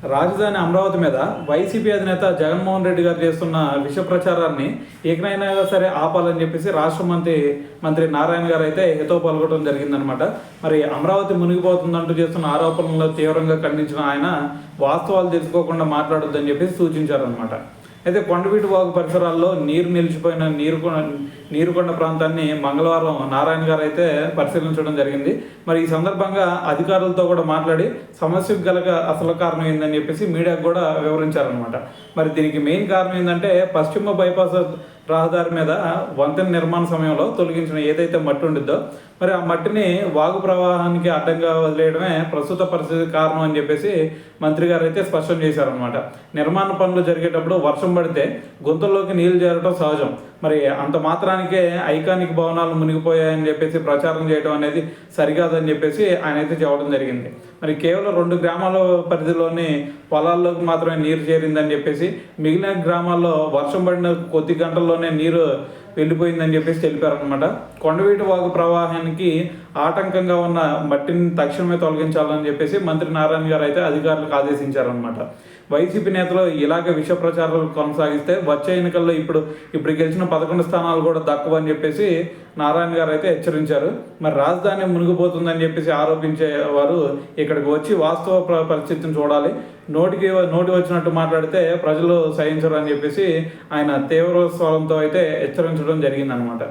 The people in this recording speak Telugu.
రాజధాని అమరావతి మీద వైసీపీ అధినేత జగన్మోహన్ రెడ్డి గారు చేస్తున్న విష ప్రచారాన్ని ఏకనైనా సరే ఆపాలని చెప్పేసి రాష్ట్ర మంత్రి నారాయణ గారు అయితే హితవు పలకడం జరిగిందనమాట. మరి అమరావతి మునిగిపోతుందంటూ చేస్తున్న ఆరోపణలను తీవ్రంగా ఖండించిన ఆయన వాస్తవాలు తెలుసుకోకుండా మాట్లాడొద్దని చెప్పేసి సూచించారనమాట. అయితే కొండవీటి వాగు పరిసరాల్లో నీరు నిలిచిపోయిన నీరుకొండ ప్రాంతాన్ని మంగళవారం నారాయణ గారు అయితే పరిశీలించడం జరిగింది. మరి ఈ సందర్భంగా అధికారులతో కూడా మాట్లాడి సమస్యకు గల అసలు కారణం ఏందని చెప్పేసి మీడియాకు కూడా వివరించారనమాట. మరి దీనికి మెయిన్ కారణం ఏంటంటే పశ్చిమ బైపాస్ రహదారి మీద వంతెన నిర్మాణ సమయంలో తొలగించిన ఏదైతే మట్టి ఉండిద్దో మరి ఆ మట్టిని వాగు ప్రవాహానికి అడ్డంగా వదిలేయడమే ప్రస్తుత పరిస్థితి కారణం అని చెప్పేసి మంత్రి గారు అయితే స్పష్టం చేశారనమాట. నిర్మాణ పనులు జరిగేటప్పుడు వర్షం పడితే గుంతల్లోకి నీళ్లు చేరటం సహజం. మరి అంత మాత్రానికే ఐకానిక్ భవనాలు మునిగిపోయాయని చెప్పేసి ప్రచారం చేయడం అనేది సరికాదని చెప్పేసి ఆయన అయితే చెప్పడం జరిగింది. మరి కేవలం 2 గ్రామాల పరిధిలోని పొలాల్లోకి మాత్రమే నీరు చేరిందని చెప్పేసి మిగిలిన గ్రామాల్లో వర్షం పడిన కొద్ది గంటల్లోనే నీరు వెళ్ళిపోయిందని చెప్పేసి తెలిపారనమాట. కొండవీటి వాగు ప్రవాహానికి ఆటంకంగా ఉన్న మట్టిని తక్షణమే తొలగించాలని చెప్పేసి మంత్రి నారాయణ గారు అయితే అధికారులకు ఆదేశించారనమాట. వైసీపీ నేతలు ఇలాగే విష ప్రచారాలు కొనసాగిస్తే వచ్చే ఎన్నికల్లో ఇప్పుడు గెలిచిన 11 స్థానాలు కూడా దక్కవని చెప్పేసి నారాయణ గారు అయితే హెచ్చరించారు. మరి రాజధాని మునిగిపోతుందని చెప్పేసి ఆరోపించే వారు ఇక్కడికి వచ్చి వాస్తవ పరిస్థితిని చూడాలి. నోటి వచ్చినట్టు మాట్లాడితే ప్రజలు సహించరు అని చెప్పేసి ఆయన తీవ్ర స్వరంతో అయితే హెచ్చరించడం జరిగిందనమాట.